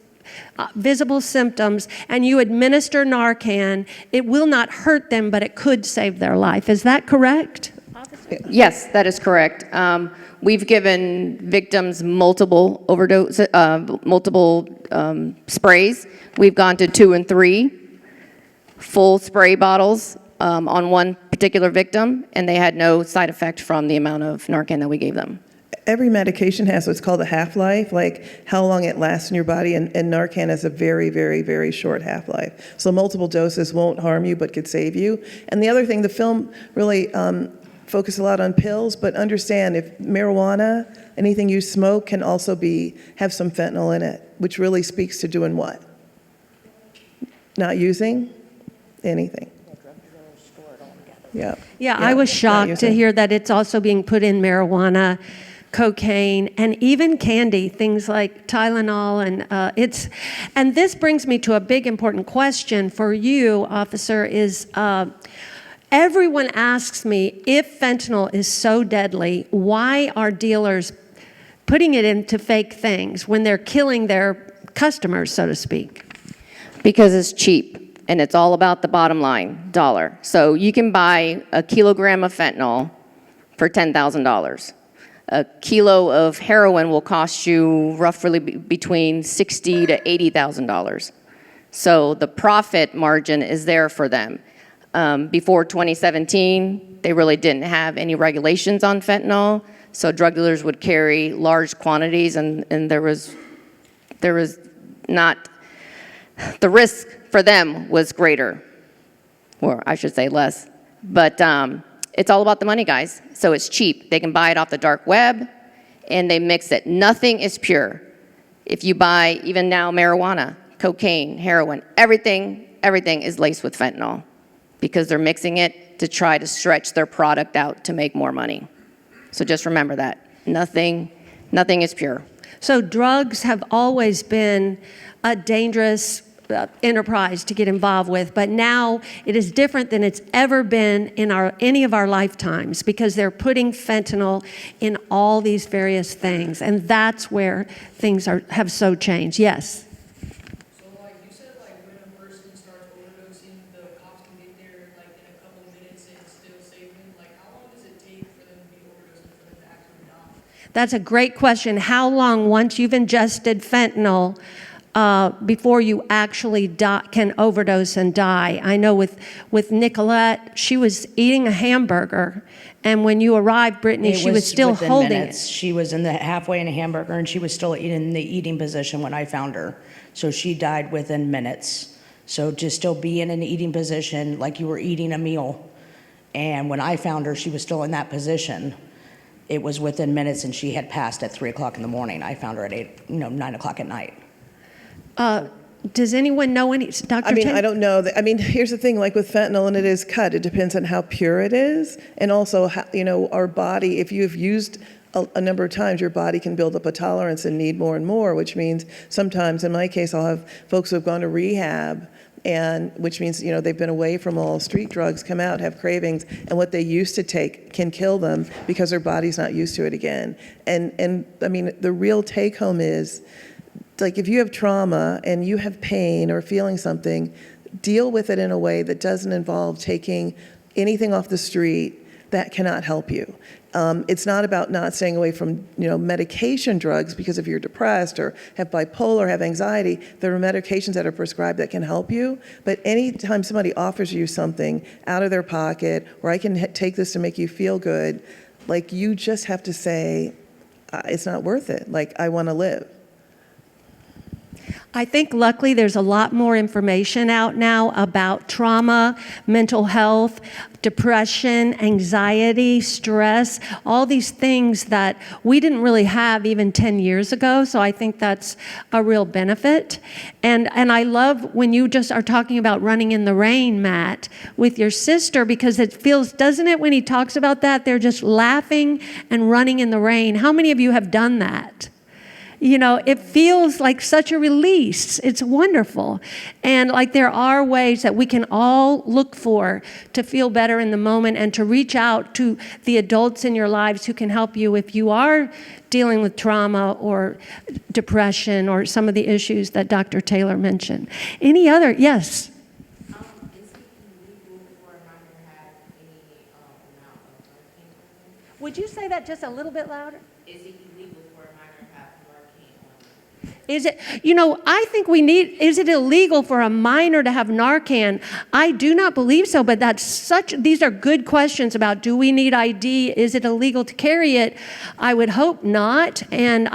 visible symptoms, and you administer Narcan, it will not hurt them, but it could save their life. Is that correct? Yes, that is correct. We've given victims multiple overdose, multiple sprays. We've gone to 2 and 3 full spray bottles on one particular victim, and they had no side effect from the amount of Narcan that we gave them. Every medication has what's called a half-life, like how long it lasts in your body, and Narcan has a very, very, very short half-life. So multiple doses won't harm you but could save you. And the other thing, the film really focused a lot on pills, but understand if marijuana, anything you smoke, can also have some fentanyl in it, which really speaks to doing what? Not using anything. Yeah. Yeah, I was shocked to hear that it's also being put in marijuana, cocaine, and even candy, things like Tylenol, and this brings me to a big important question for you, officer, is everyone asks me, if fentanyl is so deadly, why are dealers putting it into fake things when they're killing their customers, so to speak? Because it's cheap, and it's all about the bottom line, dollar. So you can buy a kilogram of fentanyl for $10,000. A kilo of heroin will cost you roughly between $60,000 to $80,000. So the profit margin is there for them. Before 2017, they really didn't have any regulations on fentanyl, so drug dealers would carry large quantities, and there was not, the risk for them was greater, or I should say less. But it's all about the money, guys. So it's cheap. They can buy it off the dark web, and they mix it. Nothing is pure. If you buy, even now, marijuana, cocaine, heroin, everything is laced with fentanyl because they're mixing it to try to stretch their product out to make more money. So just remember that. Nothing is pure. So drugs have always been a dangerous enterprise to get involved with, but now it is different than it's ever been in any of our lifetimes, because they're putting fentanyl in all these various things, and that's where things have so changed. Yes. So, like you said, like when a person starts overdosing, the cops can get there like in a couple of minutes and still save them. Like, how long does it take for them to be overdosing for them to actually die? That's a great question. How long, once you've ingested fentanyl, before you actually can overdose and die? I know with Nicolette, she was eating a hamburger, and when you arrived, Brittany, she was still within holding minutes. it. She was in the halfway in a hamburger, and she was still in the eating position when I found her. So she died within minutes. So to still be in an eating position like you were eating a meal, and when I found her, she was still in that position. It was within minutes, and she had passed at 3 o'clock in the morning. I found her at 9 o'clock at night. Does anyone know any, Dr. I mean, Chen? I don't know. I mean, here's the thing, like with fentanyl, and it is cut, it depends on how pure it is. And also, how, our body, if you've used a number of times, your body can build up a tolerance and need more and more, which means sometimes, in my case, I'll have folks who have gone to rehab, and which means, they've been away from all street drugs, come out, have cravings, and what they used to take can kill them because their body's not used to it again. And I mean, the real take home is, like, if you have trauma and you have pain or feeling something, deal with it in a way that doesn't involve taking anything off the street that cannot help you. It's not about not staying away from, medication drugs, because if you're depressed or have bipolar or have anxiety, there are medications that are prescribed that can help you. But anytime somebody offers you something out of their pocket, or I can take this to make you feel good, like, you just have to say, it's not worth it. Like, I want to live. I think luckily there's a lot more information out now about trauma, mental health, depression, anxiety, stress, all these things that we didn't really have even 10 years ago. So I think that's a real benefit. And I love when you just are talking about running in the rain, Matt, with your sister, because it feels, doesn't it, when he talks about that, they're just laughing and running in the rain. How many of you have done that? It feels like such a release. It's wonderful. And like, there are ways that we can all look for to feel better in the moment and to reach out to the adults in your lives who can help you if you are dealing with trauma or depression or some of the issues that Dr. Taylor mentioned. Any other? Yes. Would you say that just a little bit louder? Is it illegal for a minor to have Narcan on them? Is it, I think is it illegal for a minor to have Narcan? I do not believe so, but these are good questions about, do we need ID? Is it illegal to carry it? I would hope not, and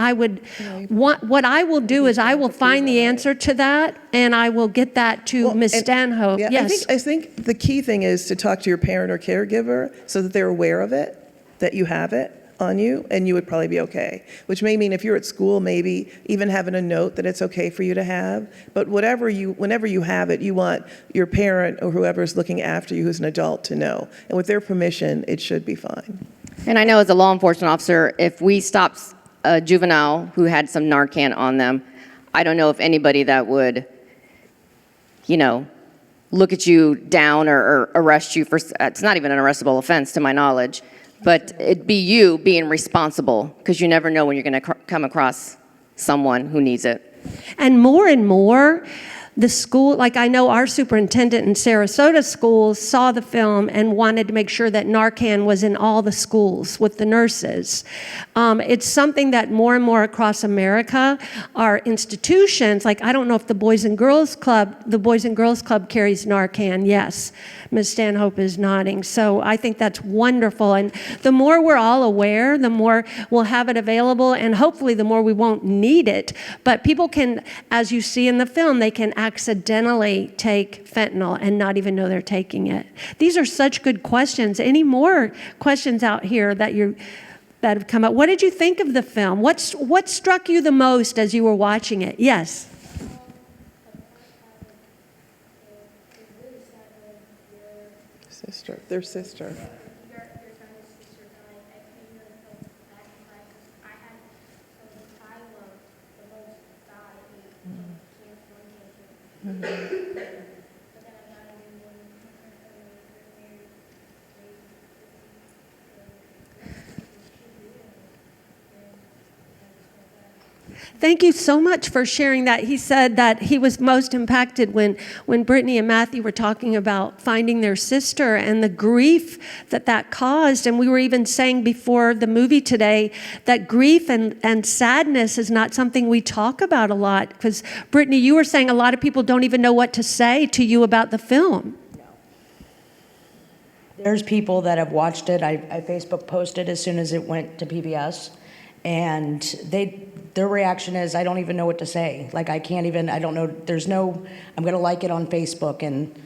what I will do is I will find the answer to that, and I will get that to Ms. Stanhope. Yeah, Yes. I think the key thing is to talk to your parent or caregiver so that they're aware of it, that you have it on you, and you would probably be okay. Which may mean if you're at school, maybe even having a note that it's okay for you to have. But whenever you have it, you want your parent or whoever's looking after you who's an adult to know. And with their permission, it should be fine. And I know as a law enforcement officer, if we stopped a juvenile who had some Narcan on them, I don't know if anybody that would, look at you down or arrest you for, it's not even an arrestable offense to my knowledge, but it'd be you being responsible, because you never know when you're going to come across someone who needs it. And more, the school, like I know our superintendent in Sarasota schools saw the film and wanted to make sure that Narcan was in all the schools with the nurses. It's something that more and more across America, our institutions, like I don't know if the Boys and Girls Club carries Narcan. Yes, Ms. Stanhope is nodding. So I think that's wonderful. And the more we're all aware, the more we'll have it available, and hopefully the more we won't need it. But people can, as you see in the film, they can accidentally take fentanyl and not even know they're taking it. These are such good questions. Any more questions out here that have come up? What did you think of the film? What struck you the most as you were watching it? Yes. Their sister. Thank you so much for sharing that. He said that he was most impacted when Brittany and Matthew were talking about finding their sister and the grief that caused. And we were even saying before the movie today that grief and sadness is not something we talk about a lot. Because, Brittany, you were saying a lot of people don't even know what to say to you about the film. There's people that have watched it. I Facebook posted as soon as it went to PBS, and their reaction is, I don't even know what to say. Like, I don't know, I'm gonna like it on Facebook, and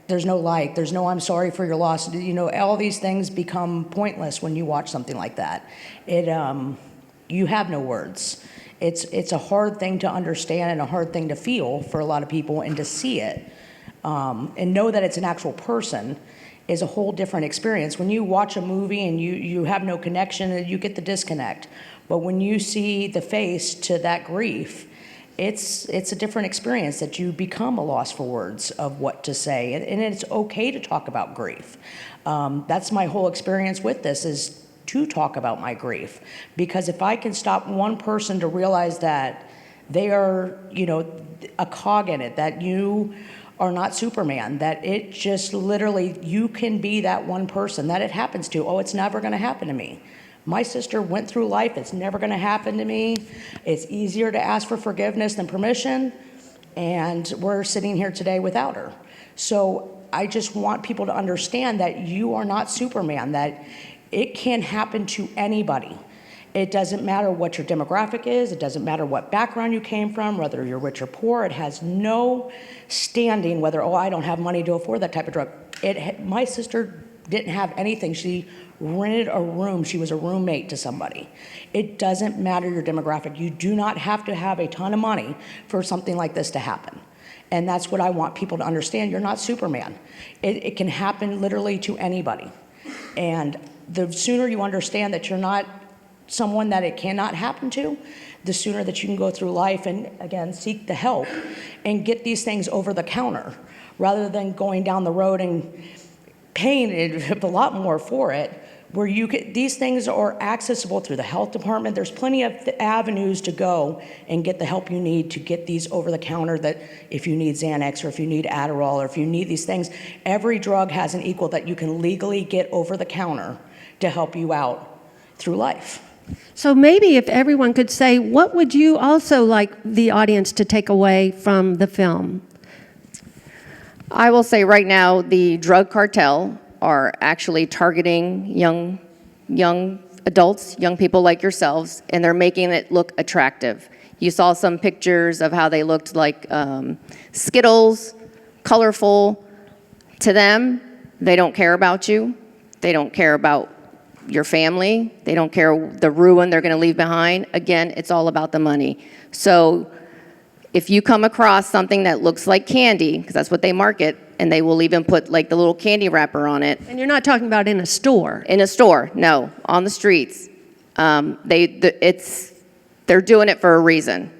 there's no like, there's no I'm sorry for your loss. You know, all these things become pointless when you watch something like that. You have no words. It's a hard thing to understand and a hard thing to feel for a lot of people, and to see it, and know that it's an actual person is a whole different experience. When you watch a movie and you have no connection, you get the disconnect. But when you see the face to that grief, it's a different experience, that you become a loss for words of what to say. And it's okay to talk about grief. That's my whole experience with this, is to talk about my grief. Because if I can stop one person to realize that they are, a cog in it, that you are not Superman, that it just literally, you can be that one person that it happens to. Oh, it's never gonna happen to me. My sister went through life, it's never gonna happen to me. It's easier to ask for forgiveness than permission, and we're sitting here today without her. So I just want people to understand that you are not Superman, that it can happen to anybody. It doesn't matter what your demographic is, it doesn't matter what background you came from, whether you're rich or poor, it has no standing whether, I don't have money to afford that type of drug. My sister didn't have anything. She rented a room. She was a roommate to somebody. It doesn't matter your demographic. You do not have to have a ton of money for something like this to happen. And that's what I want people to understand. You're not Superman. It can happen literally to anybody. And the sooner you understand that you're not someone that it cannot happen to, the sooner that you can go through life and, again, seek the help and get these things over the counter, rather than going down the road and paying a lot more for it, where these things are accessible through the health department. There's plenty of avenues to go and get the help you need to get these over the counter, that if you need Xanax or if you need Adderall or if you need these things, every drug has an equal that you can legally get over the counter to help you out through life. So maybe if everyone could say, what would you also like the audience to take away from the film? I will say right now, the drug cartel are actually targeting young adults, young people like yourselves, and they're making it look attractive. You saw some pictures of how they looked like Skittles, colorful. To them, they don't care about you. They don't care about your family. They don't care the ruin they're going to leave behind. Again, it's all about the money. So if you come across something that looks like candy, because that's what they market, and they will even put like the little candy wrapper on it. And you're not talking about in a store? In a store, no, on the streets. They're doing it for a reason.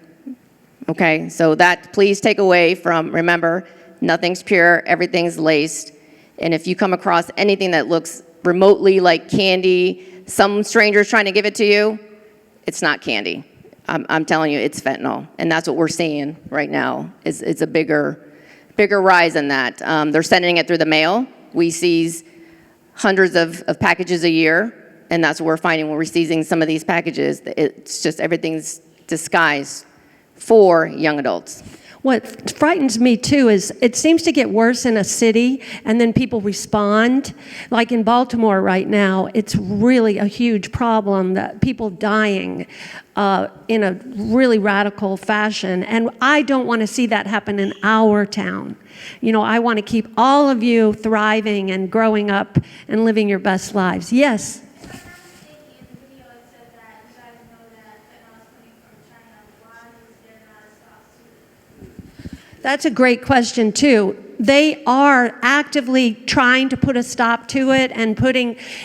Okay, so that please take away from, remember, nothing's pure, everything's laced. And if you come across anything that looks remotely like candy, some stranger's trying to give it to you, it's not candy. I'm telling you, it's fentanyl. And that's what we're seeing right now. It's a bigger rise in that. They're sending it through the mail. We seize hundreds of packages a year, and that's what we're finding when we're seizing some of these packages. It's just everything's disguised for young adults. What frightens me too is it seems to get worse in a city and then people respond. Like in Baltimore right now, it's really a huge problem, that people dying in a really radical fashion. And I don't want to see that happen in our town. You know, I want to keep all of you thriving and growing up and living your best lives. Yes? That's a great question, too. They are actively trying to put a stop to it and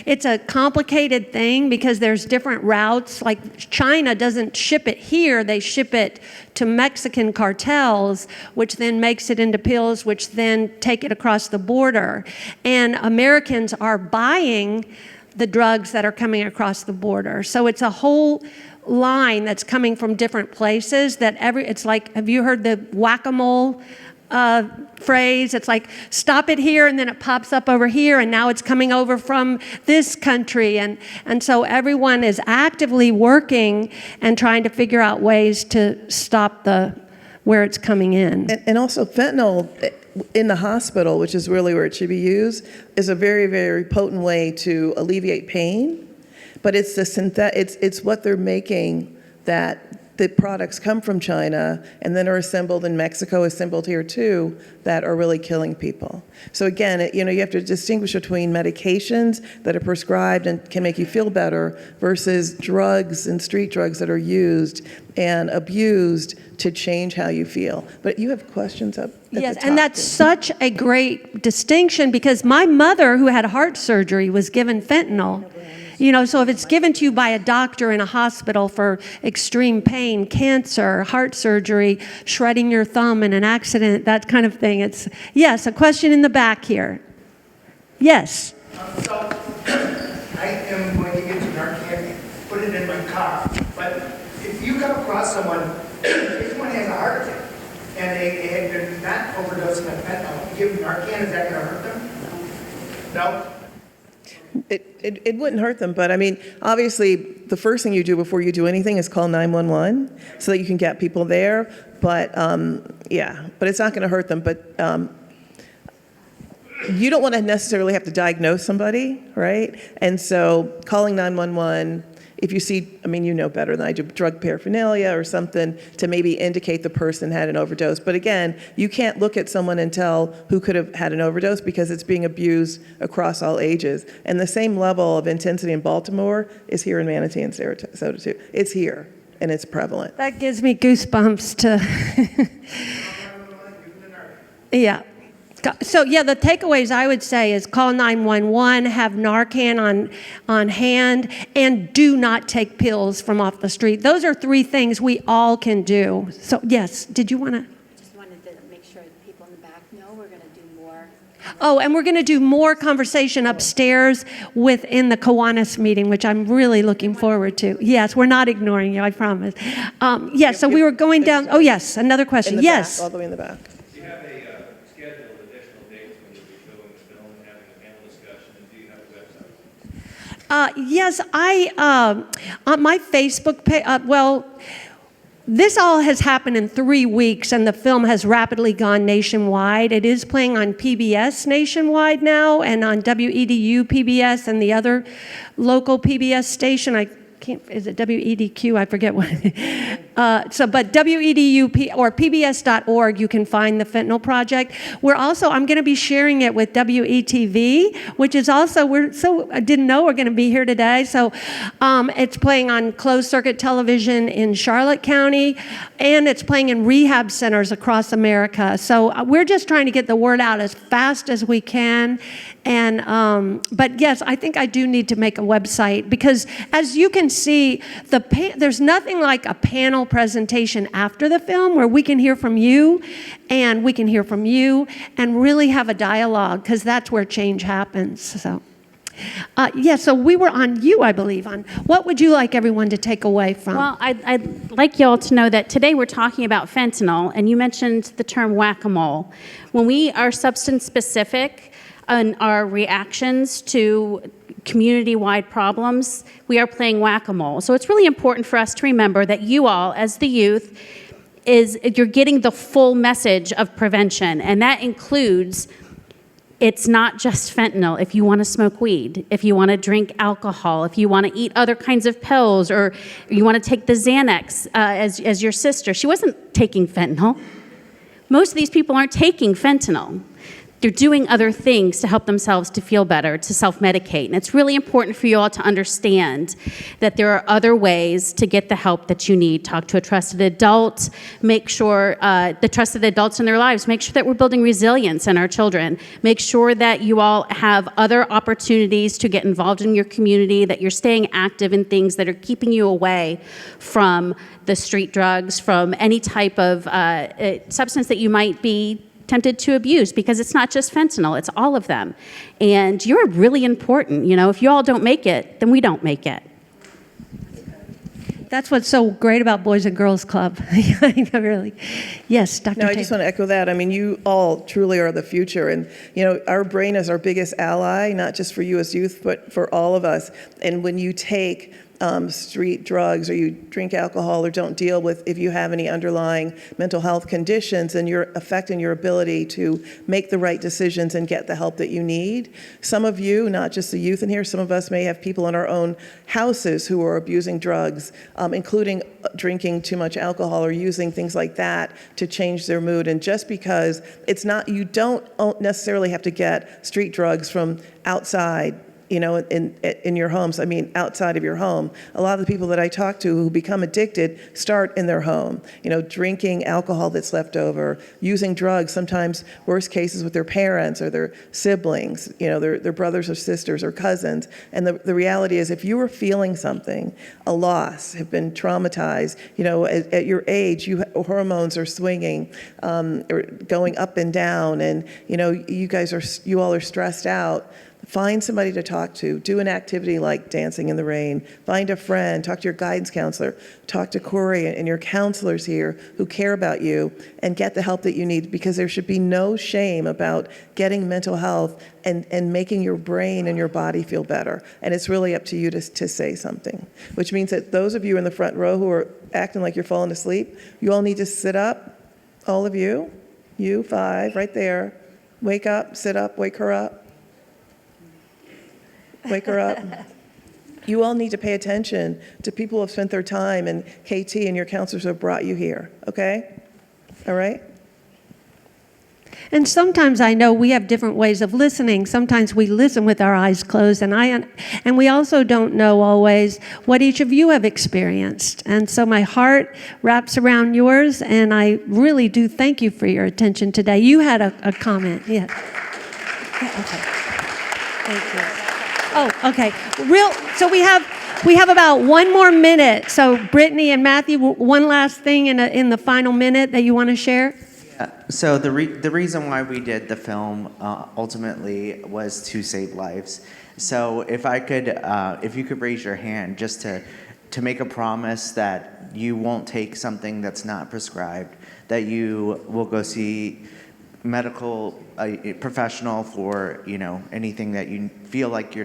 it's a complicated thing because there's different routes. Like China doesn't ship it here, they ship it to Mexican cartels, which then makes it into pills, which then take it across the border. And Americans are buying the drugs that are coming across the border. So it's a whole line that's coming from different places it's like, have you heard the whack-a-mole phrase? It's like, stop it here, and then it pops up over here, and now it's coming over from this country. And so everyone is actively working and trying to figure out ways to stop where it's coming in. And also fentanyl in the hospital, which is really where it should be used, is a very, very potent way to alleviate pain. But it's it's what they're making that the products come from China and then are assembled in Mexico, assembled here too, that are really killing people. So again, you have to distinguish between medications that are prescribed and can make you feel better versus drugs and street drugs that are used and abused to change how you feel. But you have questions up at the Yes, top and that's there. such a great distinction because my mother, who had heart surgery, was given fentanyl. So if it's given to you by a doctor in a hospital for extreme pain, cancer, heart surgery, shredding your thumb in an accident, that kind of thing. Yes, a question in the back here. Yes. So I am going to get to Narcan, put it in my car. But if you come across someone, if someone has a heart attack and they're not overdosing on fentanyl, you give them Narcan, is that going to hurt them? No? It wouldn't hurt them, but I mean, obviously, the first thing you do before you do anything is call 911 so that you can get people there. But but it's not going to hurt them. But you don't want to necessarily have to diagnose somebody, right? And so calling 911, if you see, you know better than I do, drug paraphernalia or something to maybe indicate the person had an overdose. But again, you can't look at someone and tell who could have had an overdose because it's being abused across all ages. And the same level of intensity in Baltimore is here in Manatee and Sarasota too. It's here and it's prevalent. That gives me goosebumps Yeah. So the takeaways I would say is call 911, have Narcan on hand, and do not take pills from off the street. Those are 3 things we all can do. So yes, did you want to? Just wanted to make sure people in the back know we're going to do more. Oh, and we're going to do more conversation upstairs within the Kiwanis meeting, which I'm really looking forward to. Yes, we're not ignoring you, I promise. Yes, so we were going down. Oh, yes, another question. In the Yes. back, all the way in the back. Yes, on my Facebook page, this all has happened in 3 weeks, and the film has rapidly gone nationwide. It is playing on PBS nationwide now, and on WEDU PBS and the other local PBS station. Is it WEDQ? I forget what. But WEDU or PBS.org, you can find the Fentanyl Project. I'm going to be sharing it with WETV, which is also, I didn't know we're going to be here today. So it's playing on closed circuit television in Charlotte County, and it's playing in rehab centers across America. So we're just trying to get the word out as fast as we can. And but yes, I think I do need to make a website because, as you can see, there's nothing like a panel presentation after the film where we can hear from you, and we can hear from you, and really have a dialogue because that's where change happens. So. So we were on you, I believe, on what would you like everyone to take away from? Well, I'd like y'all to know that today we're talking about fentanyl, and you mentioned the term whack-a-mole. When we are substance specific in our reactions to community-wide problems, we are playing whack-a-mole. So it's really important for us to remember that you all, as the youth, you're getting the full message of prevention, and that includes it's not just fentanyl. If you want to smoke weed, if you want to drink alcohol, if you want to eat other kinds of pills, or you want to take the Xanax as your sister. She wasn't taking fentanyl. Most of these people aren't taking fentanyl. they're doing other things to help themselves to feel better, to self-medicate. And it's really important for you all to understand that there are other ways to get the help that you need. Talk to a trusted adult, make sure the trusted adults in their lives, make sure that we're building resilience in our children, make sure that you all have other opportunities to get involved in your community, that you're staying active in things that are keeping you away from the street drugs, from any type of substance that you might be tempted to abuse, because it's not just fentanyl, it's all of them. And you're really important. You know, if you all don't make it, then we don't make it. That's what's so great about Boys and Girls Club. Really. Yes, Dr. No, I just want to echo that. I mean, you all truly are the future. And, you know, our brain is our biggest ally, not just for you as youth, but for all of us. And when you take street drugs, or you drink alcohol, or don't deal with, if you have any underlying mental health conditions, and you're affecting your ability to make the right decisions and get the help that you need. Some of you, not just the youth in here, some of us may have people in our own houses who are abusing drugs, including drinking too much alcohol or using things like that to change their mood. And just because it's not, you don't necessarily have to get street drugs from outside, you know, in your homes. I mean, outside of your home. A lot of the people that I talk to who become addicted start in their home. You know, drinking alcohol that's left over, using drugs, sometimes worst cases with their parents or their siblings, you know, their brothers or sisters or cousins. And the reality is, if you were feeling something, a loss, have been traumatized, you know, at your age, hormones are swinging, or going up and down, and, you know, you all are stressed out. Find somebody to talk to. Do an activity like dancing in the rain. Find a friend. Talk to your guidance counselor. Talk to Corey and your counselors here who care about you, and get the help that you need, because there should be no shame about getting mental health and making your brain and your body feel better. And it's really up to you to say something, which means that those of you in the front row who are acting like you're falling asleep, you all need to sit up, all of you 5 right there. Wake up, sit up, wake her up. Wake her up. You all need to pay attention to people who have spent their time, and KT and your counselors have brought you here, okay? All right? And sometimes I know we have different ways of listening. Sometimes we listen with our eyes closed, and we also don't know always what each of you have experienced. And so my heart wraps around yours, and I really do thank you for your attention today. You had a comment. Yeah. Okay. Thank you. Oh, okay. So we have about 1 more minute. So Brittany and Matthew, one last thing in the final minute that you want to share? So the reason why we did the film ultimately was to save lives. So if you could raise your hand just to make a promise that you won't take something that's not prescribed, that you will go see medical professional for, you know, anything that you feel like you're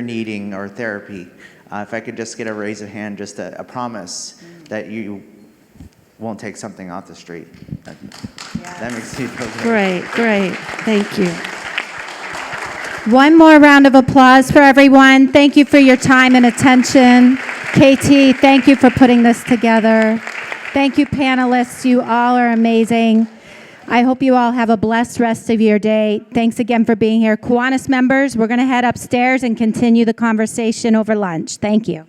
needing, or therapy. If I could just get a raise of hand, just a promise that you won't take something off the street. That makes me feel good. Great. Thank you. One more round of applause for everyone. Thank you for your time and attention. KT, thank you for putting this together. Thank you, panelists. You all are amazing. I hope you all have a blessed rest of your day. Thanks again for being here. Kiwanis members, we're going to head upstairs and continue the conversation over lunch. Thank you.